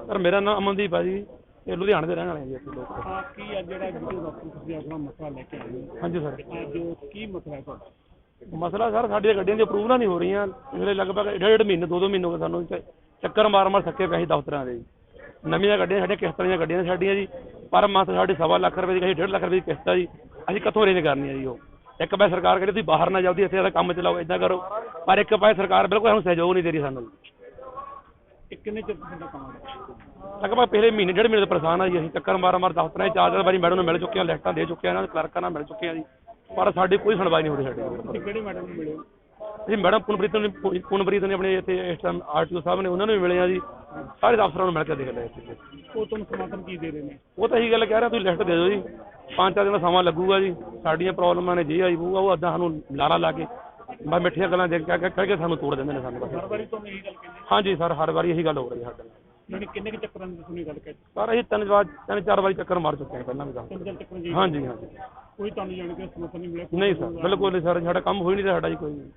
Sir मेरा नाम अमनदीप है जी, लुधियाने के रहने वाले जी लोग। हाँ जी सर, मसला सर साड़ी गड्डियां अप्रूवल नहीं हो रही, पिछले लगभग डेढ़ महीने दो महीने हो गए सानू चक्कर मार थके पे दफ्तर के। नवीं गड्डियां साढ़ियां किस्त वाली गड्डियां साढ़ियां जी, पर मंथ साढ़ी सवा लाख रुपए की 1.5 लाख रुपए की किस्त है जी। असीं कित्थों अरेंज करनी है जी। वो एक पासे सरकार कहती तुसीं बाहर ना जाओ, इत्थे काम चलाओ, इदां करो, पर एक पासे सरकार बिल्कुल सानूं सहयोग नहीं दे रही। सानूं लगभग पिछले महीने डेढ़ महीने तो परेशान है जी। असीं चक्कर मार दफ्तर 4 बारी मैडम मिल चुके हैं, लिस्टां दे चुके हैं, क्लर्कां नाल मिल चुके हैं जी, पर साडी कोई सुनवाई नहीं हो रही। साडी मैडम पुनप्रीत ने अपने इतने इस टाइम RTO साहब ने उन्होंने भी मिले हैं जी, सारे अफसरों में मिल के देख लिया। वो समर्थन की दे रहे हैं, वो तो यही गल कह रहे तुम लिस्ट दे दो जी, 5-4 दिन का समा लगूगा जी, साड़ियाँ प्रॉब्लम ने जी आई वो अदा सानू लारा ला के बस मिठिया गल्लां कह के सानू तोड़ देंगे सानू। हाँ जी सर, हर बार यही गल हो रही है साडे। सर असीं 3-4 बारी चक्कर मार चुके हैं पहला भी। हाँ जी हाँ जी, कोई नहीं सर, बिल्कुल नहीं सर, साडा काम हो ही नहीं रहा जी कोई नहीं।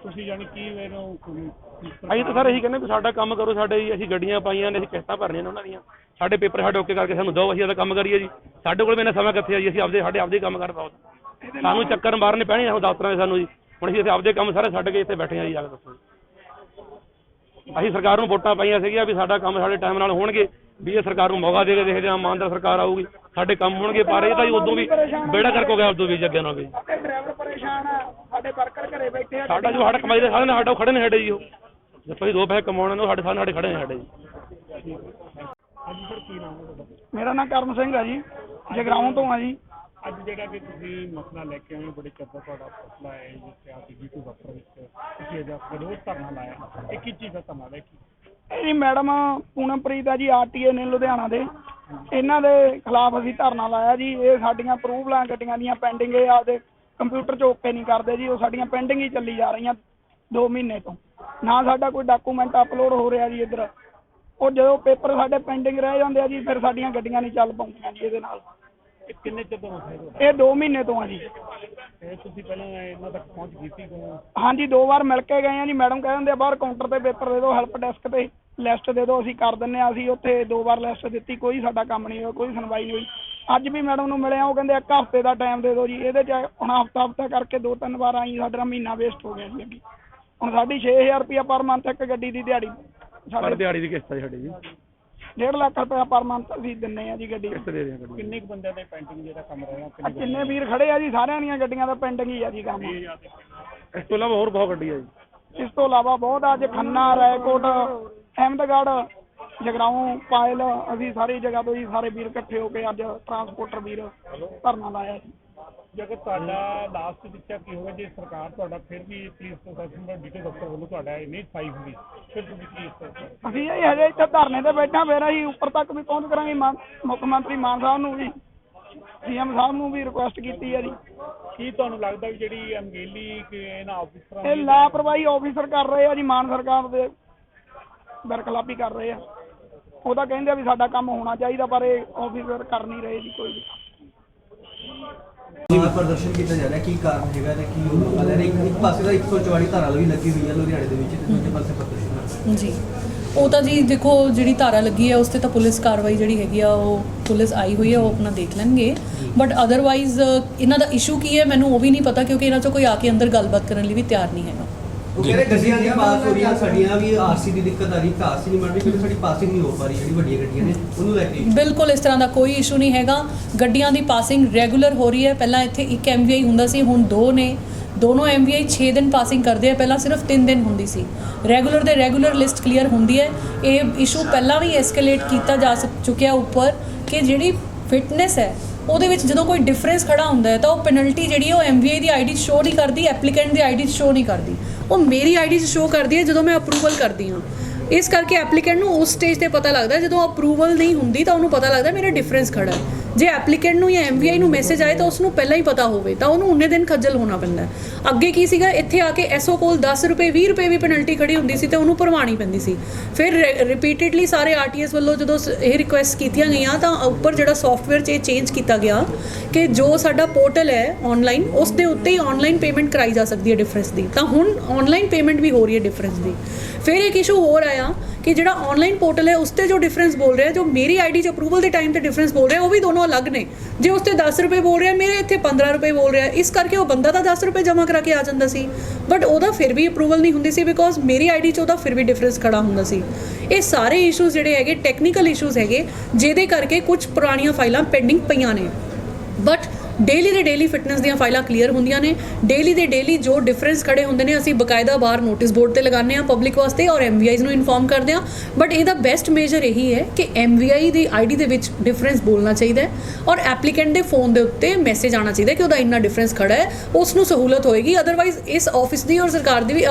ਅਸੀਂ ਤਾਂ ਸਰ ਇਹੀ ਕਹਿੰਦੇ ਵੀ ਸਾਡਾ ਕੰਮ ਕਰੋ, ਸਾਡੇ ਅਸੀਂ ਗੱਡੀਆਂ ਪਾਈਆਂ ਨੇ, ਅਸੀਂ ਕਿਸ਼ਤਾਂ ਭਰਨੀਆਂ ਨੇ ਉਹਨਾਂ ਦੀਆਂ, ਸਾਡੇ ਪੇਪਰ ਸਾਡੇ ਓਕੇ ਕਰਕੇ ਸਾਨੂੰ ਦਿਓ, ਅਸੀਂ ਇਹਦਾ ਕੰਮ ਕਰੀਏ ਜੀ। ਸਾਡੇ ਕੋਲ ਮੈਨਾਂ ਸਮਾਂ ਕਿੱਥੇ ਆ ਜੀ, ਅਸੀਂ ਸਾਡੇ ਆਪਦੇ ਕੰਮ ਕਰ ਪਾਓ। ਸਾਨੂੰ ਚੱਕਰ ਮਾਰਨੇ ਪੈਣੇ ਸਾਨੂੰ ਦਫ਼ਤਰਾਂ 'ਚ ਸਾਨੂੰ ਜੀ। ਹੁਣ ਅਸੀਂ ਆਪਦੇ ਕੰਮ ਸਾਰੇ ਛੱਡ ਕੇ ਇੱਥੇ ਬੈਠੇ ਆ ਜੀ। ਆ ਕੇ ਦੱਸੋ, ਅਸੀਂ ਸਰਕਾਰ ਨੂੰ ਵੋਟਾਂ ਪਾਈਆਂ ਸੀਗੀਆਂ ਵੀ ਸਾਡਾ ਕੰਮ ਸਾਡੇ ਟਾਈਮ ਨਾਲ ਹੋਣਗੇ, ਵੀ ਇਹ ਸਰਕਾਰ ਨੂੰ ਮੌਕਾ ਦੇ ਕੇ ਦੇਖਦੇ ਹਾਂ ਇਮਾਨਦਾਰ ਸਰਕਾਰ ਆਊਗੀ, ਸਾਡੇ ਕੰਮ ਹੋਣਗੇ, ਪਰ ਇਹ ਤਾਂ ਜੀ ਉਦੋਂ ਵੀ ਬੇੜਾ ਕਰਕੇ ਹੋ ਗਿਆ, ਉਦੋਂ ਵੀ ਅੱਗੇ ਨਾਲ ਵੀ ਸਾਡਾ ਜੋ ਸਾਡਾ ਕਮਾਈ ਦੇ ਸਾਧਨ ਸਾਡਾ ਖੜੇ ਨੇ ਸਾਡੇ ਜੀ। ਉਹ ਜਿੱਥੋਂ ਹੀ 2 ਪੈਸੇ ਕਮਾਉਣੇ ਨੇ ਸਾਡੇ ਸਾਡੇ ਖੜੇ ਨੇ ਸਾਡੇ ਜੀ। ਮੇਰਾ ਨਾਮ ਕਰਮ ਸਿੰਘ ਹੈ ਜੀ, ਜਗਰਾਉਂ ਤੋਂ ਆ ਜੀ। ਅੱਜ ਜਿਹੜਾ ਕਿ ਤੁਸੀਂ ਮਸਲਾ ਲੈ ਕੇ ਆਏ ਹੋ, ਬੜੇ ਚਿਰ ਦਾ ਤੁਹਾਡਾ ਫੈਸਲਾ ਹੈ ਜਿੱਥੇ ਅਸੀਂ ਡੀਟੂ ਦਫ਼ਤਰ ਵਿੱਚ ਤੁਸੀਂ ਇਹਦਾ ਵਿਰੋਧ ਧਰਨਾ ਲਾਇਆ, ਇਹ ਕੀ ਚੀਜ਼ ਦਾ ਧਰਨਾ ਲੈ ਕੇ? ਜੀ ਮੈਡਮ ਪੂਨਮਪ੍ਰੀਤ ਆ ਜੀ, RTA ਨੇ ਲੁਧਿਆਣਾ ਦੇ, ਇਹਨਾਂ ਦੇ ਖਿਲਾਫ ਅਸੀਂ ਧਰਨਾ ਲਾਇਆ ਜੀ। ਇਹ ਸਾਡੀਆਂ ਅਪਰੂਵਲਾਂ ਗੱਡੀਆਂ ਦੀਆਂ ਪੈਂਡਿੰਗ, ਇਹ ਆਪਦੇ ਕੰਪਿਊਟਰ 'ਚ ਓਕੇ ਨਹੀਂ ਕਰਦੇ ਜੀ, ਉਹ ਸਾਡੀਆਂ ਪੈਂਡਿੰਗ ਹੀ ਚੱਲੀ ਜਾ ਰਹੀਆਂ 2 ਮਹੀਨੇ ਤੋਂ, ਨਾ ਸਾਡਾ ਕੋਈ ਡਾਕੂਮੈਂਟ ਅਪਲੋਡ ਹੋ ਰਿਹਾ ਜੀ ਇੱਧਰ। ਉਹ ਜਦੋਂ ਪੇਪਰ ਸਾਡੇ ਪੈਂਡਿੰਗ ਰਹਿ ਜਾਂਦੇ ਆ ਜੀ, ਫਿਰ ਸਾਡੀਆਂ ਗੱਡੀਆਂ ਨਹੀਂ ਚੱਲ ਪਾਉਂਦੀਆਂ ਜੀ ਇਹਦੇ ਨਾਲ। ਕਿੰਨੇ ਚਿਰ ਤੋਂ ਇਹ 2 ਮਹੀਨੇ ਤੋਂ ਆ ਜੀ। ਤੁਸੀਂ ਪਹਿਲਾਂ ਇਹਨਾਂ ਤੱਕ ਪਹੁੰਚ ਕੀਤੀ? ਹਾਂਜੀ 2 ਵਾਰ ਮਿਲ ਕੇ ਗਏ ਆ ਜੀ। ਮੈਡਮ ਕਹਿ ਦਿੰਦੇ ਆ ਬਾਹਰ ਕਾਊਂਟਰ ਤੇ ਪੇਪਰ ਦੇ ਦਿਓ, ਹੈਲਪ ਡੈਸਕ ਤੇ ਲਿਸਟ ਦੇ ਦਿਓ, ਅਸੀਂ ਕਰ ਦਿੰਦੇ ਹਾਂ। ਅਸੀਂ ਉੱਥੇ 2 ਵਾਰ ਲਿਸਟ ਦਿੱਤੀ, ਕੋਈ ਸਾਡਾ ਕੰਮ ਨਹੀਂ ਹੋਇਆ, ਕੋਈ ਸੁਣਵਾਈ ਨਹੀਂ ਹੋਈ। ਅੱਜ ਵੀ ਮੈਡਮ ਨੂੰ ਮਿਲਿਆ, ਉਹ ਕਹਿੰਦੇ 1 ਹਫ਼ਤੇ ਦਾ ਟਾਈਮ ਦੇ ਦਿਓ ਜੀ। ਇਹਦੇ 'ਚ ਹੁਣ ਹਫ਼ਤਾ ਕਰਕੇ 2-3 ਵਾਰ ਆਈ, ਸਾਡਾ ਮਹੀਨਾ ਵੇਸਟ ਹੋ ਗਿਆ ਜੀ। ਅੱਗੇ ਹੁਣ ਸਾਡੀ 6000 ਰੁਪਇਆ ਪਰ ਮੰਥ ਇੱਕ ਗੱਡੀ ਦੀ ਦਿਹਾੜੀ, ਪਰ ਦਿਹਾੜੀ ਦੀ ਕਿਸ਼ਤ ਹੈ ਸਾਡੀ ਜੀ, 1.5 ਲੱਖ ਰੁਪਇਆ ਪਰ ਮੰਥ ਅਸੀਂ ਦਿੰਦੇ ਆ ਜੀ ਗੱਡੀ। ਕਿਸ਼ਤ ਦੇ ਰਹੇ ਹਾਂ ਗੱਡੀ। ਕਿੰਨੇ ਕੁ ਬੰਦਿਆਂ ਦੇ ਪੈਂਟਿੰਗ ਜਿਹੜਾ ਕੰਮ ਰਿਹਾ? ਜਿੰਨੇ ਵੀਰ ਖੜੇ ਆ ਜੀ ਸਾਰਿਆਂ ਦੀਆਂ ਗੱਡੀਆਂ ਦਾ ਪੈਂਡਿੰਗ ਹੀ ਆ ਜੀ ਕੰਮ। ਇਸ ਤੋਂ ਇਲਾਵਾ ਹੋਰ ਬਹੁਤ ਗੱਡੀ ਹੈ ਜੀ। ਇਸ ਤੋਂ ਇਲਾਵਾ ਬਹੁਤ ਅੱਜ ਖੰਨਾ, ਰਾਏਕੋਟ, ਅਹਿਮਦਗੜ੍ਹ, ਜਗਰਾਓਂ, ਪਾਇਲ, ਅਸੀਂ ਸਾਰੀ ਜਗ੍ਹਾ ਤੋਂ ਜੀ ਸਾਰੇ ਵੀਰ ਇਕੱਠੇ ਹੋ ਕੇ ਅੱਜ ਟਰਾਂਸਪੋਰਟਰ ਵੀਰ ਧਰਨਾ ਲਾਇਆ ਜੀ। ਜੇਕਰ ਤੁਹਾਡਾ ਲਾਸਟ ਇੱਛਾ ਕੀ ਹੋਵੇ ਜੇ ਸਰਕਾਰ ਤੁਹਾਡਾ ਫਿਰ ਵੀ ਪੁਲਿਸ ਪ੍ਰਸ਼ਾਸਨ ਦਾ ਡੀਟੀ ਦਫ਼ਤਰ ਵੱਲੋਂ ਤੁਹਾਡਾ ਨਹੀਂ ਸਫਾਈ ਹੁੰਦੀ, ਫਿਰ ਤੁਸੀਂ ਕੀ ਇਸ ਤਰ੍ਹਾਂ? ਅਸੀਂ ਜੀ ਹਜੇ ਇੱਥੇ ਧਰਨੇ ਤੇ ਬੈਠਾ, ਫਿਰ ਅਸੀਂ ਉੱਪਰ ਤੱਕ ਵੀ ਪਹੁੰਚ ਕਰਾਂਗੇ। ਮੁੱਖ ਮੰਤਰੀ ਮਾਨ ਸਾਹਿਬ ਨੂੰ ਵੀ, ਸੀਐਮ ਸਾਹਿਬ ਨੂੰ ਵੀ ਰਿਕੁਐਸਟ ਕੀਤੀ ਹੈ ਜੀ। ਕੀ ਤੁਹਾਨੂੰ ਲੱਗਦਾ ਵੀ ਜਿਹੜੀ ਅਣਗਹਿਲੀ ਕਿ ਇਹਨਾਂ ਆਫਿਸਰਾਂ ਇਹ ਲਾਪਰਵਾਹੀ ਆਫਿਸਰ ਕਰ ਰਹੇ ਆ ਜੀ, ਮਾਨ ਸਰਕਾਰ ਦੇ ਬਰਖਲਾਫੀ ਕਰ ਰਹੇ ਆ। ਉਹ ਤਾਂ ਕਹਿੰਦੇ ਆ ਵੀ ਸਾਡਾ ਕੰਮ ਹੋਣਾ ਚਾਹੀਦਾ, ਪਰ ਇਹ ਆਫਿਸਰ ਕਰ ਨਹੀਂ ਰਹੇ ਜੀ ਕੋਈ ਵੀ। ਪ੍ਰਦਰਸ਼ਨ ਕੀਤਾ ਜਾ ਰਿਹਾ, ਕੀ ਕਾਰਨ ਹੈਗਾ ਤੇ ਕੀ ਉਹ ਗੱਲ ਹੈ? ਇੱਕ ਪਾਸੇ ਦਾ 144 ਧਾਰਾ ਵੀ ਲੱਗੀ ਹੋਈ ਹੈ ਲੁਧਿਆਣੇ ਦੇ ਵਿੱਚ, ਤੇ ਦੂਜੇ ਪਾਸੇ ਪ੍ਰਦਰਸ਼ਨ ਜੀ ਉਹ ਤਾਂ ਜੀ ਦੇਖੋ ਜਿਹੜੀ ਧਾਰਾ ਲੱਗੀ ਹੈ ਉਸ ਤੇ ਤਾਂ ਪੁਲਿਸ ਕਾਰਵਾਈ ਜਿਹੜੀ ਹੈਗੀ ਆ ਉਹ ਪੁਲਿਸ ਆਈ ਹੋਈ ਹੈ, ਉਹ ਆਪਣਾ ਦੇਖ ਲੈਣਗੇ। ਬਟ ਅਦਰਵਾਈਜ਼ ਇਹਨਾਂ ਦਾ ਇਸ਼ੂ ਕੀ ਹੈ ਮੈਨੂੰ ਉਹ ਵੀ ਨਹੀਂ ਪਤਾ, ਕਿਉਂਕਿ ਇਹਨਾਂ 'ਚੋਂ ਕੋਈ ਆ ਕੇ ਅੰਦਰ ਗੱਲਬਾਤ ਕਰਨ ਲਈ ਵੀ ਤਿਆਰ ਨਹੀਂ ਹੈਗਾ। ਉਹ ਕਹਿੰਦੇ ਗੱਡੀਆਂ ਦੀ ਪਾਸ ਹੋ ਰਹੀਆਂ, ਸਾਡੀਆਂ ਵੀ ਆਰਸੀ ਦੀ ਦਿੱਕਤ ਆ ਰਹੀ, ਆਰਸੀ ਨਹੀਂ ਬਣ ਰਹੀ ਕਿਉਂਕਿ ਸਾਡੀ ਪਾਸਿੰਗ ਨਹੀਂ ਹੋ ਪਾ ਰਹੀ ਜਿਹੜੀ ਵੱਡੀਆਂ ਗੱਡੀਆਂ ਨੇ ਉਹਨੂੰ ਲੈ ਕੇ। ਬਿਲਕੁਲ ਇਸ ਤਰ੍ਹਾਂ ਦਾ ਕੋਈ ਇਸ਼ੂ ਨਹੀਂ ਹੈਗਾ, ਗੱਡੀਆਂ ਦੀ ਪਾਸਿੰਗ ਰੈਗੂਲਰ ਹੋ ਰਹੀ ਹੈ। ਪਹਿਲਾਂ ਇੱਥੇ 1 MVI ਹੁੰਦਾ ਸੀ, ਹੁਣ 2 ਨੇ, ਦੋਨੋਂ MVI 6 ਦਿਨ ਪਾਸਿੰਗ ਕਰਦੇ ਆ, ਪਹਿਲਾਂ ਸਿਰਫ 3 ਦਿਨ ਹੁੰਦੀ ਸੀ। ਰੈਗੂਲਰ ਦੇ ਰੈਗੂਲਰ ਲਿਸਟ ਕਲੀਅਰ ਹੁੰਦੀ ਹੈ। ਇਹ ਇਸ਼ੂ ਪਹਿਲਾਂ ਵੀ ਐਸਕੇਲੇਟ ਕੀਤਾ ਜਾ ਚੁੱਕਿਆ ਉੱਪਰ ਕਿ ਜਿਹੜੀ ਫਿਟਨੈਸ ਹੈ ਉਹਦੇ ਵਿੱਚ ਜਦੋਂ ਕੋਈ ਡਿਫਰੈਂਸ ਖੜਾ ਹੁੰਦਾ ਹੈ ਤਾਂ ਉਹ ਪੈਨਲਟੀ ਜਿਹੜੀ ਹੈ ਉਹ MVI ਦੀ ID 'ਚ ਸ਼ੋ ਨਹੀਂ ਕਰਦੀ, ਐਪਲੀਕੈਂਟ ਦੀ ID 'ਚ ਸ਼ੋ ਨਹੀਂ ਕਰਦੀ, ਉਹ ਮੇਰੀ ID 'ਚ ਸ਼ੋ ਕਰਦੀ ਹੈ ਜਦੋਂ ਮੈਂ ਅਪਰੂਵਲ ਕਰਦੀ ਹਾਂ। ਇਸ ਕਰਕੇ ਐਪਲੀਕੈਂਟ ਨੂੰ ਉਸ ਸਟੇਜ ਤੇ ਪਤਾ ਲੱਗਦਾ, ਜਦੋਂ ਅਪਰੂਵਲ ਨਹੀਂ ਹੁੰਦੀ ਤਾਂ ਉਹਨੂੰ ਪਤਾ ਲੱਗਦਾ ਮੇਰਾ ਡਿਫਰੈਂਸ ਖੜਾ ਹੈ। ਜੇ ਐਪਲੀਕੈਂਟ ਨੂੰ ਜਾਂ MVI ਨੂੰ ਮੈਸੇਜ ਆਏ ਤਾਂ ਉਸ ਨੂੰ ਪਹਿਲਾਂ ਹੀ ਪਤਾ ਹੋਵੇ ਤਾਂ ਉਹਨੂੰ ਉਨੇ ਦਿਨ ਖੱਜਲ ਹੋਣਾ ਪੈਂਦਾ। ਅੱਗੇ ਕੀ ਸੀਗਾ, ਇੱਥੇ ਆ ਕੇ ਐਸਓ ਕੋਲ 10 ਰੁਪਏ 20 ਰੁਪਏ ਵੀ ਪੈਨਲਟੀ ਖੜੀ ਹੁੰਦੀ ਸੀ ਤੇ ਉਹਨੂੰ ਭਰਵਾਉਣੀ ਪੈਂਦੀ ਸੀ। ਫਿਰ ਰਿਪੀਟਡਲੀ ਸਾਰੇ RTS ਵੱਲੋਂ ਜਦੋਂ ਇਹ ਰਿਕੁਐਸਟ ਕੀਤੀਆਂ ਗਈਆਂ ਤਾਂ ਉੱਪਰ ਜਿਹੜਾ ਸੌਫਟਵੇਅਰ 'ਚ ਇਹ ਚੇਂਜ ਕੀਤਾ ਗਿਆ ਕਿ ਜੋ ਸਾਡਾ ਪੋਰਟਲ ਹੈ ਆਨਲਾਈਨ ਉਸ ਦੇ ਉੱਤੇ ਹੀ ਆਨਲਾਈਨ ਪੇਮੈਂਟ ਕਰਾਈ ਜਾ ਸਕਦੀ ਹੈ ਡਿਫਰੈਂਸ ਦੀ, ਤਾਂ ਹੁਣ ਆਨਲਾਈਨ ਪੇਮੈਂਟ ਵੀ ਹੋ ਰਹੀ ਹੈ ਡਿਫਰੈਂਸ ਦੀ। ਫਿਰ ਇੱਕ ਇਸ਼ੂ ਹੋਰ ਆਇਆ ਕਿ ਜਿਹੜਾ ਆਨਲਾਈਨ ਪੋਰਟਲ ਹੈ ਉਸ ਤੇ ਜੋ ਡਿਫਰੈਂਸ ਬੋਲ ਰਿਹਾ, ਜੋ ਮੇਰੀ ID 'ਚ ਅਪਰੂਵਲ ਦੇ ਟਾਈਮ ਤੇ ਡਿਫਰੈਂਸ ਬੋਲ ਰਿਹਾ, ਉਹ ਵੀ ਦੋਨੋਂ ਅਲੱਗ ਨੇ। ਜੇ ਉਸ ਤੇ 10 ਰੁਪਏ ਬੋਲ ਰਿਹਾ, ਮੇਰੇ ਇੱਥੇ 15 ਰੁਪਏ ਬੋਲ ਰਿਹਾ। ਇਸ ਕਰਕੇ ਉਹ ਬੰਦਾ ਤਾਂ 10 ਰੁਪਏ ਜਮ੍ਹਾਂ ਕਰਾ ਕੇ ਆ ਜਾਂਦਾ ਸੀ, ਬਟ ਉਹਦਾ ਫਿਰ ਵੀ ਅਪਰੂਵਲ ਨਹੀਂ ਹੁੰਦੀ ਸੀ ਬਿਕੋਜ਼ ਮੇਰੀ ID 'ਚ ਉਹਦਾ ਫਿਰ ਵੀ ਡਿਫਰੈਂਸ ਖੜਾ ਹੁੰਦਾ ਸੀ। ਇਹ ਸਾਰੇ ਇਸ਼ੂਜ਼ ਜਿਹੜੇ ਹੈਗੇ ਟੈਕਨੀਕਲ ਇਸ਼ੂਜ਼ ਹੈਗੇ, ਜਿਹਦੇ ਕਰਕੇ ਕੁਝ ਪੁਰਾਣੀਆਂ ਫਾਈਲਾਂ ਪੈਂਡਿੰਗ ਪਈਆਂ ਨੇ। ਬਟ ਡੇਲੀ ਦੇ ਡੇਲੀ ਫਿਟਨੈਸ ਦੀਆਂ ਫਾਈਲਾਂ ਕਲੀਅਰ ਹੁੰਦੀਆਂ ਨੇ, ਡੇਲੀ ਦੇ ਡੇਲੀ ਜੋ ਡਿਫਰੈਂਸ ਖੜੇ ਹੁੰਦੇ ਨੇ ਅਸੀਂ ਬਕਾਇਦਾ ਬਾਹਰ ਨੋਟਿਸ ਬੋਰਡ ਤੇ ਲਗਾਉਂਦੇ ਹਾਂ ਪਬਲਿਕ ਵਾਸਤੇ ਔਰ MVIs ਨੂੰ ਇਨਫੋਰਮ ਕਰਦੇ ਹਾਂ। ਬਟ ਇਹਦਾ ਬੈਸਟ ਮੇਜਰ ਇਹੀ ਹੈ ਕਿ MVI ਦੀ ID ਦੇ ਵਿੱਚ ਡਿਫਰੈਂਸ ਬੋਲਣਾ ਚਾਹੀਦਾ ਹੈ ਔਰ ਐਪਲੀਕੈਂਟ ਦੇ ਫੋਨ ਦੇ ਉੱਤੇ ਮੈਸੇਜ ਆਉਣਾ ਚਾਹੀਦਾ ਕਿ ਉਹਦਾ ਇੰਨਾ ਡਿਫਰੈਂਸ ਖੜਾ ਹੈ, ਉਸ ਨੂੰ ਸਹੂਲਤ ਹੋਏਗੀ। ਅਦਰਵਾਈਜ਼ ਇਸ ਆਫਿਸ ਦੀ ਔਰ ਸਰਕਾਰ ਦੀ ਵੀ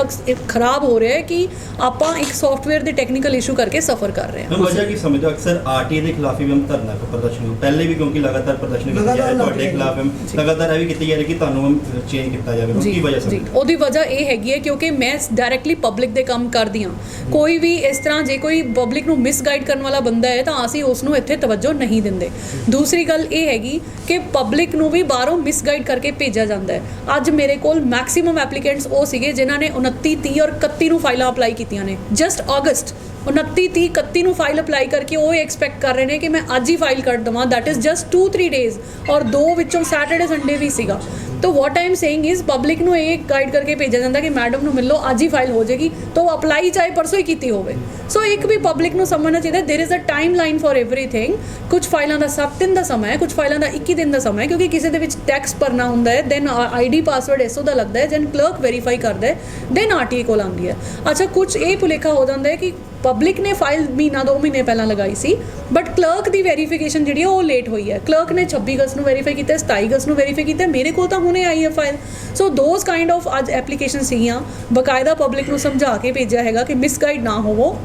ਖਰਾਬ ਹੋ ਰਿਹਾ ਹੈ ਕਿ ਆਪਾਂ ਇੱਕ ਸੌਫਟਵੇਅਰ ਦੇ ਟੈਕਨੀਕਲ ਇਸ਼ੂ ਕਰਕੇ ਸਫਰ ਕਰ ਰਹੇ ਹਾਂ। ਵਜ੍ਹਾ ਕੀ ਸਮਝੋ ਅਕਸਰ RTA ਦੇ ਖਿਲਾਫ ਵੀ ਹਮ ਧਰਨਾ ਪ੍ਰਦਰਸ਼ਨ ਪਹਿਲੇ ਵੀ ਕਿਉਂਕਿ ਲਗਾਤਾਰ ਪ੍ਰਦਰਸ਼ਨ ਕੀਤੇ ਜਾ ਰਹੇ ਤੁਹਾਡੇ ਖਿਲਾਫ ਲਗਾਤਾਰ ਵੀ ਕੀਤੀ ਜਾ ਰਹੀ ਕਿ ਤੁਹਾਨੂੰ ਚੇਂਜ ਕੀਤਾ ਜਾਵੇ, ਕੀ ਵਜ੍ਹਾ ਸੀ? ਉਹਦੀ ਵਜ੍ਹਾ ਇਹ ਹੈਗੀ ਹੈ ਕਿਉਂਕਿ ਮੈਂ ਡਾਇਰੈਕਟਲੀ ਪਬਲਿਕ ਦੇ ਕੰਮ ਕਰਦੀ ਹਾਂ। ਕੋਈ ਵੀ ਇਸ ਤਰ੍ਹਾਂ ਜੇ ਕੋਈ ਪਬਲਿਕ ਨੂੰ ਮਿਸਗਾਈਡ ਕਰਨ ਵਾਲਾ ਬੰਦਾ ਹੈ ਤਾਂ ਅਸੀਂ ਉਸ ਨੂੰ ਇੱਥੇ ਤਵੱਜੋ ਨਹੀਂ ਦਿੰਦੇ। ਦੂਸਰੀ ਗੱਲ ਇਹ ਹੈਗੀ ਕਿ ਪਬਲਿਕ ਨੂੰ ਵੀ ਬਾਹਰੋਂ ਮਿਸਗਾਈਡ ਕਰਕੇ ਭੇਜਿਆ ਜਾਂਦਾ ਹੈ। ਅੱਜ ਮੇਰੇ ਕੋਲ ਮੈਕਸਿਮਮ ਐਪਲੀਕੈਂਟਸ ਉਹ ਸੀਗੇ ਜਿਨ੍ਹਾਂ ਨੇ 29, 30 ਔਰ 31 ਨੂੰ ਫਾਈਲਾਂ ਅਪਲਾਈ ਕੀਤੀਆਂ ਨੇ। ਜਸਟ ਅਗਸਟ 29, 30, 31 ਨੂੰ ਫਾਈਲ ਅਪਲਾਈ ਕਰਕੇ ਉਹ ਐਕਸਪੈਕਟ ਕਰ ਰਹੇ ਨੇ ਕਿ ਮੈਂ ਅੱਜ ਹੀ ਫਾਈਲ ਕਰ ਦੇਵਾਂ। ਦੈਟ ਇਜ਼ ਜਸਟ 2-3 ਡੇਜ਼ ਔਰ 2 ਵਿੱਚੋਂ ਸੈਟਰਡੇ ਸੰਡੇ ਵੀ ਸੀਗਾ। तो what I am saying is public ਨੂੰ ਇਹ ਗਾਈਡ ਕਰਕੇ ਭੇਜਿਆ ਜਾਂਦਾ ਕਿ ਮੈਡਮ ਨੂੰ ਮਿਲ ਲਓ ਅੱਜ ਹੀ ਫਾਈਲ ਹੋ ਜਾਏਗੀ, ਤਾਂ ਉਹ ਅਪਲਾਈ ਚਾਹੇ ਪਰਸੋਂ ਹੀ ਕੀਤੀ ਹੋਵੇ। ਸੋ ਇੱਕ ਵੀ ਪਬਲਿਕ ਨੂੰ ਸਮਝਣਾ ਚਾਹੀਦਾ there is a time line for everything. ਕੁਝ ਫਾਈਲਾਂ ਦਾ 7 ਦਿਨ ਦਾ ਸਮਾਂ ਹੈ, ਕੁਝ ਫਾਈਲਾਂ ਦਾ 21 ਦਿਨ ਦਾ ਸਮਾਂ ਹੈ, ਕਿਉਂਕਿ ਕਿਸੇ ਦੇ ਵਿੱਚ ਟੈਕਸ ਭਰਨਾ ਹੁੰਦਾ ਹੈ, ਦੈਨ ID ਪਾਸਵਰਡ ਐਸਓ ਦਾ ਲੱਗਦਾ ਹੈ, ਦੈਨ ਕਲਰਕ ਵੈਰੀਫਾਈ ਕਰਦਾ ਹੈ, ਦੈਨ RTA ਕੋਲ ਆਉਂਦੀ ਹੈ। ਅੱਛਾ ਕੁਝ ਇਹ ਭੁਲੇਖਾ ਹੋ ਜਾਂਦਾ ਹੈ ਕਿ ਪਬਲਿਕ ਨੇ ਫਾਈਲ ਮਹੀਨਾ 2 ਮਹੀਨੇ ਪਹਿਲਾਂ ਲਗਾਈ ਸੀ, ਬਟ ਕਲਰਕ ਦੀ ਵੈਰੀਫਿਕੇਸ਼ਨ ਜਿਹੜੀ ਉਹ ਲੇਟ ਹੋਈ ਹੈ। ਕਲਰਕ ਨੇ 26 ਅਗਸਤ ਨੂੰ ਵੈਰੀਫਾਈ ਕੀਤਾ, 27 ਅਗਸਤ ਨੂੰ ਵੈਰੀਫਾਈ ਕੀਤਾ, ਮੇਰੇ ਕੋਲ ਤਾਂ ਹੁਣੇ ਆਈ ਹੈ file. So those kind of ਅੱਜ ਐਪਲੀਕੇਸ਼ਨ ਸੀਗੀਆਂ, ਬਕਾਇਦਾ ਪਬਲਿਕ ਨੂੰ ਸਮਝਾ ਕੇ ਭੇਜਿਆ ਹੈਗਾ ਕਿ ਮਿਸਗਾਈਡ ਨਾ ਹੋਵੋ,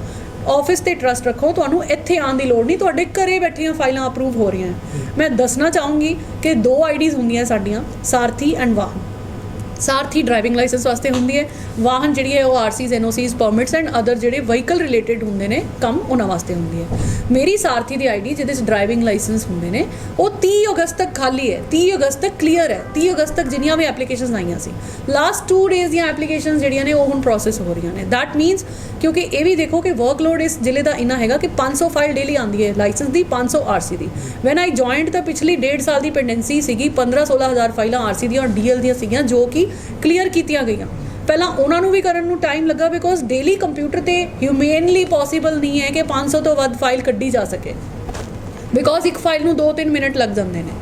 ਆਫਿਸ ਤੇ ਟਰਸਟ ਰੱਖੋ, ਤੁਹਾਨੂੰ ਇੱਥੇ ਆਉਣ ਦੀ ਲੋੜ ਨਹੀਂ, ਤੁਹਾਡੇ ਘਰੇ ਬੈਠੀਆਂ ਫਾਈਲਾਂ ਅਪਰੂਵ ਹੋ ਰਹੀਆਂ। ਮੈਂ ਦੱਸਣਾ ਚਾਹੂੰਗੀ ਕਿ 2 IDs ਹੁੰਦੀਆਂ ਸਾਡੀਆਂ, ਸਾਰਥੀ ਐਂਡ ਵਾਹਨ। ਸਾਰਥੀ ਡਰਾਈਵਿੰਗ ਲਾਇਸੈਂਸ ਵਾਸਤੇ ਹੁੰਦੀ ਹੈ, ਵਾਹਨ ਜਿਹੜੀ ਹੈ ਉਹ RCs, NOCs, permits and other ਜਿਹੜੇ ਵਹੀਕਲ ਰਿਲੇਟਡ ਹੁੰਦੇ ਨੇ ਕੰਮ, ਉਹਨਾਂ ਵਾਸਤੇ ਹੁੰਦੀ ਹੈ। ਮੇਰੀ ਸਾਰਥੀ ਦੀ ID ਜਿਹਦੇ 'ਚ ਡਰਾਈਵਿੰਗ ਲਾਇਸੈਂਸ ਹੁੰਦੇ ਨੇ ਉਹ 30 ਅਗਸਤ ਤੱਕ ਖਾਲੀ ਹੈ, 30 ਅਗਸਤ ਤੱਕ ਕਲੀਅਰ ਹੈ। 30 ਅਗਸਤ ਤੱਕ ਜਿੰਨੀਆਂ ਵੀ ਐਪਲੀਕੇਸ਼ਨਸ ਆਈਆਂ ਸੀ, ਲਾਸਟ 2 ਡੇਜ਼ ਦੀਆਂ ਐਪਲੀਕੇਸ਼ਨਸ ਜਿਹੜੀਆਂ ਨੇ ਉਹ ਹੁਣ ਪ੍ਰੋਸੈਸ ਹੋ ਰਹੀਆਂ ਨੇ। ਦੈਟ ਮੀਨਸ ਕਿਉਂਕਿ ਇਹ ਵੀ ਦੇਖੋ ਕਿ ਵਰਕਲੋਡ ਇਸ ਜ਼ਿਲ੍ਹੇ ਦਾ ਇੰਨਾ ਹੈਗਾ ਕਿ 500 ਫਾਈਲ ਡੇਲੀ ਆਉਂਦੀ ਹੈ ਲਾਇਸੈਂਸ ਦੀ, 500 ਆਰਸੀ ਦੀ। ਵੈਨ ਆਈ ਜੁਆਇੰਡ ਤਾਂ ਪਿਛਲੀ 1.5 ਸਾਲ ਦੀ ਪੈਂਡੈਂਸੀ ਸੀਗੀ, 15-16 ਹਜ਼ਾਰ ਫਾਈਲਾਂ ਆਰਸੀ ਦੀਆਂ ਔਰ ਡੀਐਲ ਦੀਆਂ ਸੀਗੀਆਂ ਜੋ ਕਿ ਕਲੀਅਰ ਕੀਤੀਆਂ ਗਈਆਂ। ਪਹਿਲਾਂ ਉਹਨਾਂ ਨੂੰ ਵੀ ਕਰਨ ਨੂੰ ਟਾਈਮ ਲੱਗਾ ਬਿਕੋਜ਼ ਡੇਲੀ ਕੰਪਿਊਟਰ ਤੇ ਹਿਊਮੇਨਲੀ ਪੋਸੀਬਲ ਨਹੀਂ ਹੈ ਕਿ 500 ਤੋਂ ਵੱਧ ਫਾਈਲ ਕੱਢੀ ਜਾ ਸਕੇ, ਬਿਕੋਜ਼ ਇੱਕ ਫਾਈਲ ਨੂੰ 2-3 ਮਿੰਟ ਲੱਗ ਜਾਂਦੇ ਨੇ।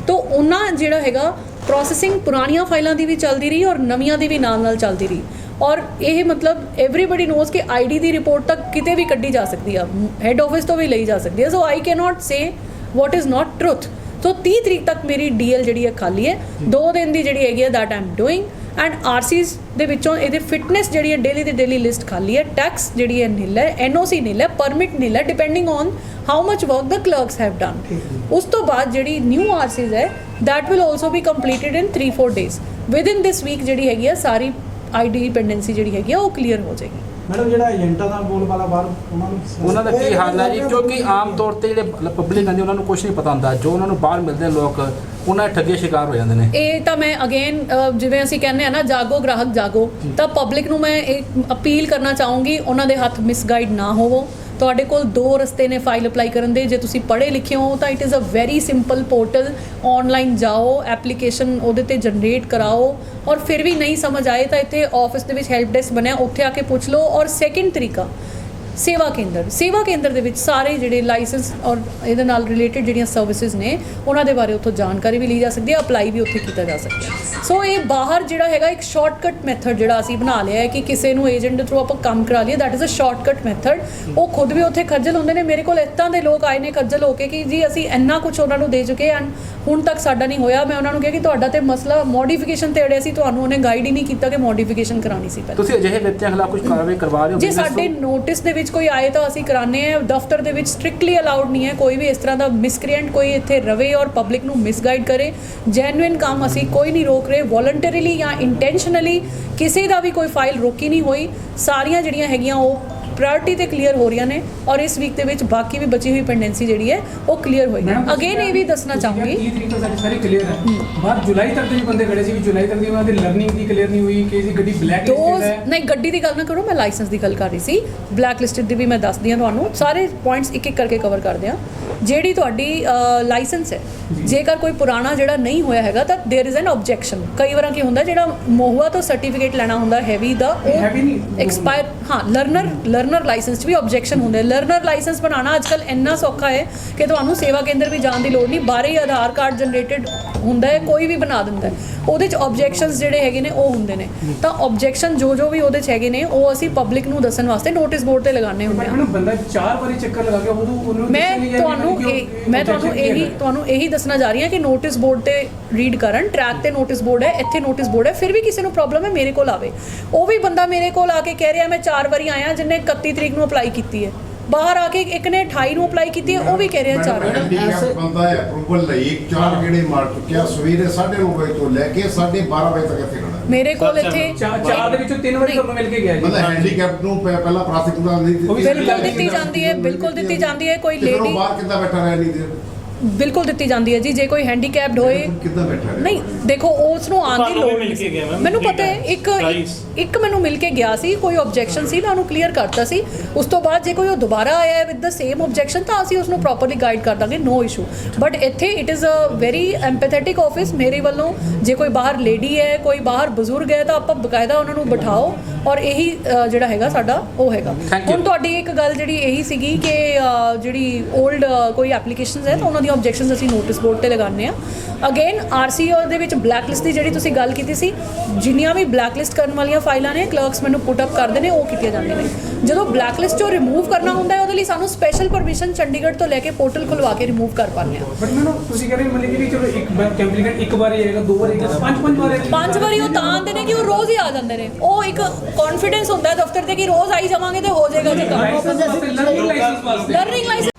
ਤਾਂ ਉਹਨਾਂ ਜਿਹੜਾ ਹੈਗਾ ਪ੍ਰੋਸੈਸਿੰਗ ਪੁਰਾਣੀਆਂ ਫਾਈਲਾਂ ਦੀ ਵੀ ਚੱਲਦੀ ਰਹੀ ਔਰ ਨਵੀਆਂ ਦੀ ਵੀ ਨਾਲ ਚੱਲਦੀ ਰਹੀ। ਔਰ ਇਹ ਮਤਲਬ ਐਵਰੀਬਡੀ ਨੋਜ਼ ਕਿ ਆਈਡੀ ਦੀ ਰਿਪੋਰਟ ਤੱਕ ਕਿਤੇ ਵੀ ਕੱਢੀ ਜਾ ਸਕਦੀ ਆ, ਹੈੱਡ ਆਫਿਸ ਤੋਂ ਵੀ ਲਈ ਜਾ ਸਕਦੀ ਹੈ। So I can not say what is not truth. So 30 ਤਰੀਕ ਤੱਕ ਮੇਰੀ ਡੀਐਲ ਜਿਹੜੀ ਹੈ ਖਾਲੀ ਹੈ, 2 ਦਿਨ ਦੀ ਜਿਹੜੀ ਹੈਗੀ ਹੈ that I am doing. And RCs ਦੇ ਵਿੱਚੋਂ ਇਹਦੇ ਫਿਟਨੈਸ ਜਿਹੜੀ ਹੈ ਡੇਲੀ ਦੀ ਡੇਲੀ ਲਿਸਟ ਖਾਲੀ ਹੈ, ਟੈਕਸ ਜਿਹੜੀ ਹੈ ਨਿਲ ਹੈ, ਐਨਓਸੀ ਨਿਲ ਹੈ, ਪਰਮਿਟ ਨਿਲ ਹੈ, depending on how much work the clerks have done. ਉਸ ਤੋਂ ਬਾਅਦ ਜਿਹੜੀ ਨਿਊ ਆਰਸੀਜ਼ ਹੈ that will also be completed in 3-4 days. Within this week ਜਿਹੜੀ ਹੈਗੀ ਹੈ ਸਾਰੀ ਆਈਡੀ ਡਿਪੈਂਡੈਂਸੀ ਜਿਹੜੀ ਹੈਗੀ ਆ ਉਹ ਕਲੀਅਰ ਹੋ ਜਾਏਗੀ। ਮੈਡਮ ਜਿਹੜਾ ਏਜੰਟਾਂ ਦਾ ਬੋਲ ਵਾਲਾ ਬਾਹਰ ਉਹਨਾਂ ਦਾ ਕੀ ਹਾਲ ਹੈ ਜੀ? ਕਿਉਂਕਿ ਆਮ ਤੌਰ ਤੇ ਜਿਹੜੇ ਪਬਲਿਕ ਆਂਦੀ ਉਹਨਾਂ ਨੂੰ ਕੁਝ ਨਹੀਂ ਪਤਾ ਹੁੰਦਾ, ਜੋ ਉਹਨਾਂ ਨੂੰ ਬਾਹਰ ਮਿਲਦੇ ਲੋਕ ਉਹਨਾਂ ਠੱਗੇ ਸ਼ਿਕਾਰ ਹੋ ਜਾਂਦੇ ਨੇ। ਇਹ ਤਾਂ ਮੈਂ ਅਗੇਨ ਜਿਵੇਂ ਅਸੀਂ ਕਹਿੰਦੇ ਆ ਨਾ, ਜਾਗੋ ਗ੍ਰਾਹਕ ਜਾਗੋ, ਤਾਂ ਪਬਲਿਕ ਨੂੰ ਮੈਂ ਇੱਕ ਅਪੀਲ ਕਰਨਾ ਚਾਹੂੰਗੀ, ਉਹਨਾਂ ਦੇ ਹੱਥ ਮਿਸਗਾਈਡ ਨਾ ਹੋਵੋ। ਤੁਹਾਡੇ ਕੋਲ 2 ਰਸਤੇ ਨੇ ਫਾਈਲ ਅਪਲਾਈ ਕਰਨ ਦੇ। ਜੇ ਤੁਸੀਂ ਪੜ੍ਹੇ ਲਿਖੇ ਹੋ ਤਾਂ it is a very simple portal, online ਜਾਓ, ਐਪਲੀਕੇਸ਼ਨ ਉਹਦੇ ਤੇ ਜਨਰੇਟ ਕਰਾਓ, ਔਰ ਫਿਰ ਵੀ ਨਹੀਂ ਸਮਝ ਆਏ ਤਾਂ ਇੱਥੇ ਆਫਿਸ ਦੇ ਵਿੱਚ ਹੈਲਪ ਡੈਸਕ ਬਣਿਆ, ਉੱਥੇ ਆ ਕੇ ਪੁੱਛ ਲਓ। ਔਰ ਸੈਕਿੰਡ ਤਰੀਕਾ ਸੇਵਾ ਕੇਂਦਰ ਦੇ ਵਿੱਚ ਸਾਰੇ ਜਿਹੜੇ ਲਾਇਸੈਂਸ ਔਰ ਇਹਦੇ ਨਾਲ ਰਿਲੇਟਡ ਜਿਹੜੀਆਂ ਸਰਵਿਸਿਜ਼ ਨੇ ਉਹਨਾਂ ਦੇ ਬਾਰੇ ਉੱਥੋਂ ਜਾਣਕਾਰੀ ਵੀ ਲਈ ਜਾ ਸਕਦੀ ਹੈ, ਅਪਲਾਈ ਵੀ ਉੱਥੇ ਕੀਤਾ ਜਾ ਸਕਦਾ ਹੈ। ਸੋ ਇਹ ਬਾਹਰ ਜਿਹੜਾ ਹੈਗਾ ਇੱਕ ਸ਼ਾਰਟਕਟ ਮੈਥਡ ਜਿਹੜਾ ਅਸੀਂ ਬਣਾ ਲਿਆ ਹੈ ਕਿ ਕਿਸੇ ਨੂੰ ਏਜੰਟ ਦੇ ਥਰੂ ਆਪਾਂ ਕੰਮ ਕਰਾ ਲਈਏ, that is a shortcut method. ਉਹ ਖੁਦ ਵੀ ਉੱਥੇ ਖੱਜਲ ਹੁੰਦੇ ਨੇ। ਮੇਰੇ ਕੋਲ ਇੱਦਾਂ ਦੇ ਲੋਕ ਆਏ ਨੇ ਖੱਜਲ ਹੋ ਕੇ ਕਿ ਜੀ ਅਸੀਂ ਇੰਨਾ ਕੁਝ ਉਹਨਾਂ ਨੂੰ ਦੇ ਚੁੱਕੇ ਐਂਡ ਹੁਣ ਤੱਕ ਸਾਡਾ ਨਹੀਂ ਹੋਇਆ। ਮੈਂ ਉਹਨਾਂ ਨੂੰ ਕਿਹਾ ਕਿ ਤੁਹਾਡਾ ਤੇ ਮਸਲਾ ਮੋਡੀਫਿਕੇਸ਼ਨ ਤੇ ਅੜਿਆ ਸੀ, ਤੁਹਾਨੂੰ ਉਹਨੇ ਗਾਈਡ ਹੀ ਨਹੀਂ ਕੀਤਾ ਕਿ ਮੋਡੀਫਿਕੇਸ਼ਨ ਕਰਾਉਣੀ ਸੀ ਪਹਿਲਾਂ। ਤੁਸੀਂ ਅਜਿਹੇ ਵਿਅਕਤੀਆਂ ਖਿਲਾਫ ਕੁਝ ਕਾਰਵਾਈ ਕਰਵਾ ਰਹੇ ਹੋ? ਜੇ ਸਾਡੇ ਨੋਟਿਸ ਦੇ ਵਿੱਚ ਕੋਈ ਆਏ ਤਾਂ ਅਸੀਂ ਕਰਾਉਂਦੇ ਹਾਂ। ਦਫ਼ਤਰ ਦੇ ਵਿੱਚ ਸਟ੍ਰਿਕਟਲੀ ਅਲਾਉਡ ਨਹੀਂ ਹੈ ਕੋਈ ਵੀ ਇਸ ਤਰ੍ਹਾਂ ਦਾ ਮਿਸਕ੍ਰੀਐਂਟ ਕੋਈ ਇੱਥੇ ਰਵੇ ਔਰ ਪਬਲਿਕ ਨੂੰ ਮਿਸਗਾਈਡ ਕਰੇ। ਜੈਨੂਇਨ ਕੰਮ ਅਸੀਂ ਕੋਈ ਨਹੀਂ ਰੋਕ ਰਹੇ, ਵੋਲੰਟਰੀਲੀ ਜਾਂ ਇੰਟੈਂਸ਼ਨਲੀ ਕਿਸੇ ਦਾ ਵੀ ਕੋਈ ਫਾਈਲ ਰੋਕੀ ਨਹੀਂ ਹੋਈ। ਸਾਰੀਆਂ ਜਿਹੜੀਆਂ ਹੈਗੀਆਂ ਉਹ ਪ੍ਰਾਇੋਰਟੀ ਤੇ ਕਲੀਅਰ ਹੋ ਰਹੀਆਂ ਨੇ ਔਰ ਇਸ ਵੀਕ ਦੇ ਵਿੱਚ ਬਾਕੀ ਵੀ ਬਚੀ ਹੋਈ ਪੈਂਡੈਂਸੀ ਜਿਹੜੀ ਹੈ ਉਹ ਕਲੀਅਰ ਹੋਏਗੀ। ਅਗੇਨ ਇਹ ਵੀ ਦੱਸਣਾ ਚਾਹੂੰਗੀ 30 ਤਰੀਕ ਤੋਂ ਸਾਡੀ ਸਾਰੀ ਕਲੀਅਰ ਹੈ, ਬਾਅਦ ਜੁਲਾਈ ਤੱਕ ਦੇ ਵੀ ਬੰਦੇ ਖੜੇ ਸੀ ਵੀ ਜੁਲਾਈ ਤੱਕ ਦੀ ਉਹਨਾਂ ਦੀ ਲਰਨਿੰਗ ਦੀ ਕਲੀਅਰ ਨਹੀਂ ਹੋਈ ਕਿ ਇਹਦੀ ਗੱਡੀ ਬਲੈਕ ਲਿਸਟਡ ਹੈ। ਨਹੀਂ, ਗੱਡੀ ਦੀ ਗੱਲ ਨਾ ਕਰੋ, ਮੈਂ ਲਾਇਸੈਂਸ ਦੀ ਗੱਲ ਕਰ ਰਹੀ ਸੀ। ਬਲੈਕ ਲਿਸਟਡ ਦੀ ਵੀ ਮੈਂ ਦੱਸਦੀ ਹਾਂ ਤੁਹਾਨੂੰ, ਸਾਰੇ ਪੁਆਇੰਟਸ ਇੱਕ ਇੱਕ ਕਰਕੇ ਕਵਰ ਕਰਦੇ ਹਾਂ। ਜਿਹੜੀ ਤੁਹਾਡੀ ਲਾਇਸੈਂਸ ਹੈ, ਜੇਕਰ ਕੋਈ ਪੁਰਾਣਾ ਜਿਹੜਾ ਨਹੀਂ ਹੋਇਆ ਹੈਗਾ ਤਾਂ ਦੇयर ਇਜ਼ ਐਨ ਆਬਜੈਕਸ਼ਨ। ਕਈ ਵਾਰਾਂ ਕੀ ਹੁੰਦਾ ਜਿਹੜਾ ਮੋਹੂਆ ਤੋਂ ਸਰਟੀਫਿਕੇਟ ਲੈਣਾ ਹੁੰਦਾ ਹੈਵੀ ਦਾ, ਉਹ ਐਕਸਪਾਇਰ, ਹਾਂ ਲਰਨਰ ਲਾਇਸੈਂਸ 'ਚ ਵੀ ਆਬਜੈਕਸ਼ਨ ਹੁੰਦੇ। ਲਰਨਰ ਲਾਇਸੈਂਸ ਬਣਾਉਣਾ ਅੱਜ ਕੱਲ੍ਹ ਇੰਨਾ ਸੌਖਾ ਹੈ ਕਿ ਤੁਹਾਨੂੰ ਸੇਵਾ ਕੇਂਦਰ ਵੀ ਜਾਣ ਦੀ ਲੋੜ ਨਹੀਂ, ਬਾਹਰ ਹੀ ਆਧਾਰ ਕਾਰਡ ਜਨਰੇਟਡ ਹੁੰਦਾ ਹੈ, ਕੋਈ ਵੀ ਬਣਾ ਦਿੰਦਾ ਹੈ। ਉਹਦੇ 'ਚ ਆਬਜੈਕਸ਼ਨਸ ਜਿਹੜੇ ਹੈਗੇ ਨੇ ਉਹ ਹੁੰਦੇ ਨੇ। ਤਾਂ ਆਬਜੈਕਸ਼ਨ ਜੋ ਵੀ ਉਹਦੇ 'ਚ ਹੈਗੇ ਨੇ ਉਹ ਅਸੀਂ ਪਬਲਿਕ ਨੂੰ ਦੱਸਣ ਵਾਸਤੇ ਨੋਟਿਸ ਬੋਰਡ ਤੇ ਲਗਾਉਣੇ ਹੁੰਦੇ ਆ। ਬੰਦਾ 4 ਵਾਰੀ ਚੱਕਰ ਲਗਾ ਕੇ ਉਹਨੂੰ ਮੈਂ ਤੁਹਾਨੂੰ ਇਹੀ ਦੱਸਣਾ ਜਾ ਰਹੀ ਹਾਂ ਕਿ ਨੋਟਿਸ ਬੋਰਡ ਤੇ ਰੀਡ ਕਰਨ, ਟਰੈਕ ਤੇ ਨੋਟਿਸ ਬੋਰਡ ਹੈ, ਇੱਥੇ ਨੋਟਿਸ ਬੋਰਡ ਹੈ। ਫਿਰ ਵੀ ਕਿਸੇ ਨੂੰ ਪ੍ਰੋਬਲਮ ਹੈ ਮੇਰੇ ਕੋਲ ਆਵੇ। ਉਹ ਵੀ ਬੰਦਾ ਮੇਰੇ ਕੋਲ ਆ ਕੇ ਕਹਿ ਰਿਹਾ ਮੈਂ 4 ਵਾਰੀ ਆਇਆ, ਜਿਹਨੇ 31 ਤਰੀਕ ਨੂੰ ਅਪਲਾਈ ਕੀਤੀ ਹੈ। ਬਾਹਰ ਆ ਕੇ ਇੱਕ ਨੇ 28 ਨੂੰ ਅਪਲਾਈ ਕੀਤੀ ਹੈ, ਉਹ ਵੀ ਕਹਿ ਰਿਹਾ 4 ਵਾਰੀ। ਬੰਦਾ ਹੈ ਅਪਰੂਵਲ ਲਈ 4 ਗੇੜੇ ਮਾਰ ਚੁੱਕਿਆ, ਸਵੇਰੇ 9:30 ਵਜੇ ਤੋਂ ਲੈ ਕੇ 12:30 ਵਜੇ ਤੱਕ ਇੱਥੇ ਖੜਾ। ਮੇਰੇ ਕੋਲ ਇੱਥੇ 4 ਦੇ ਵਿੱਚੋਂ 3 ਵਾਰੀ ਤੁਹਾਨੂੰ ਮਿਲ ਕੇ ਗਿਆ ਜੀ। ਮਤਲਬ ਹੈਂਡੀਕੈਪ ਨੂੰ ਪਹਿਲਾਂ ਪ੍ਰਾਥਮਿਕਤਾ ਨਹੀਂ ਦਿੱਤੀ। ਬਿਲਕੁਲ ਦਿੱਤੀ ਜਾਂਦੀ ਹੈ, ਬਿਲਕੁਲ ਦਿੱਤੀ ਜਾਂਦੀ ਹੈ। ਕੋਈ ਲੇਡੀ ਬਾਹਰ ਕਿੱਦਾਂ ਬੈਠਾ ਰਹਿ ਨਹੀਂ ਦੇ ਬਿਲਕੁਲ ਦਿੱਤੀ ਜਾਂਦੀ ਹੈ ਜੀ। ਜੇ ਕੋਈ ਹੈਂਡੀਕੈਪਡ ਹੋਏ, ਕਿੱਦਾਂ ਬੈਠਾ ਰਿਹਾ? ਨਹੀਂ ਦੇਖੋ ਉਸ ਨੂੰ ਆਉਣ ਦੀ ਲੋੜ ਨਹੀਂ। ਮੈਨੂੰ ਪਤਾ ਹੈ ਇੱਕ ਮੈਨੂੰ ਮਿਲ ਕੇ ਗਿਆ ਸੀ, ਕੋਈ ਆਬਜੈਕਸ਼ਨ ਸੀ, ਮੈਂ ਉਹਨੂੰ ਕਲੀਅਰ ਕਰਤਾ ਸੀ। ਉਸ ਤੋਂ ਬਾਅਦ ਜੇ ਕੋਈ ਉਹ ਦੁਬਾਰਾ ਆਇਆ ਹੈ ਵਿਦ ਦ ਸੇਮ ਆਬਜੈਕਸ਼ਨ ਤਾਂ ਅਸੀਂ ਉਸ ਨੂੰ ਪ੍ਰੋਪਰਲੀ ਗਾਈਡ ਕਰ ਦਾਂਗੇ, ਨੋ ਇਸ਼ੂ। ਬਟ ਇੱਥੇ it is a very empathetic office ਮੇਰੇ ਵੱਲੋਂ। ਜੇ ਕੋਈ ਬਾਹਰ ਲੇਡੀ ਹੈ, ਕੋਈ ਬਾਹਰ ਬਜ਼ੁਰਗ ਹੈ ਤਾਂ ਆਪਾਂ ਬਕਾਇਦਾ ਉਹਨਾਂ ਨੂੰ ਬਿਠਾਓ ਔਰ ਇਹੀ ਜਿਹੜਾ ਹੈਗਾ ਸਾਡਾ ਉਹ ਹੈਗਾ। ਹੁਣ ਤੁਹਾਡੀ ਇੱਕ ਗੱਲ ਜਿਹੜੀ ਇਹੀ ਸੀਗੀ ਕਿ ਜਿਹੜੀ ਓਲਡ ਕੋਈ ਐਪਲੀਕੇਸ਼ਨਸ ਹੈ ਤਾਂ ਉਹਨਾਂ ਦੀਆਂ ਆਬਜੈਕਸ਼ਨਸ ਅਸੀਂ ਨੋਟਿਸ ਬੋਰਡ ਤੇ ਲਗਾਉਂਦੇ ਹਾਂ। ਅਗੇਨ ਆਰਸੀਓ ਦੇ ਵਿੱਚ ਬਲੈਕ ਲਿਸਟ ਦੀ ਜਿਹੜੀ ਤੁਸੀਂ ਗੱਲ ਕੀਤੀ ਸੀ, ਜਿੰਨੀਆਂ ਵੀ ਬਲੈਕ ਲਿਸਟ ਕਰਨ ਵਾਲੀਆਂ ਫਾਈਲਾਂ ਨੇ ਕਲਰਕਸ ਮੈਨੂੰ ਪੁੱਟ ਅਪ ਕਰਦੇ ਨੇ, ਉਹ ਕੀਤੀਆਂ ਜਾਂਦੀਆਂ ਨੇ। ਜਦੋਂ ਬਲੈਕ ਲਿਸਟ ਚੋਂ ਰਿਮੂਵ ਕਰਨਾ ਹੁੰਦਾ ਹੈ ਉਹਦੇ ਲਈ ਸਾਨੂੰ ਸਪੈਸ਼ਲ ਪਰਮਿਸ਼ਨ ਚੰਡੀਗੜ੍ਹ ਤੋਂ ਲੈ ਕੇ ਪੋਰਟਲ ਖੁਲਵਾ ਕੇ ਰਿਮੂਵ ਕਰ ਪਾਉਂਦੇ ਹਾਂ। ਬਟ ਮੈਨੂੰ ਤੁਸੀਂ ਕਹਿੰਦੇ ਮਤਲਬ ਕਿ ਚਲੋ ਇੱਕ ਕੈਂਪਲੀਕੇਟ ਇੱਕ ਵਾਰੀ ਆਏਗਾ, 2 ਵਾਰੀ ਆਏਗਾ, 5 ਵਾਰੀ 5 ਵਾਰੀ ਉਹ ਤਾਂ ਆਉਂਦੇ ਨੇ ਕਿ ਉਹ ਰੋਜ਼ ਹੀ ਆ ਜਾਂਦੇ ਨੇ। ਉਹ ਇੱਕ ਕੌਨਫੀਡੈਂਸ ਹੁੰਦਾ ਹੈ ਦਫ਼ਤਰ ਤੇ ਕਿ ਰੋਜ਼ ਆਈ ਜਾਵਾਂਗੇ ਤੇ ਹੋ ਜਾਏਗਾ ਜੀ ਕੰਮ। ਲਰਨਿੰਗ ਲਾਇਸੈਂਸ ਵਾਸਤੇ ਲਰਨਿੰਗ ਲਾਇਸੈਂਸ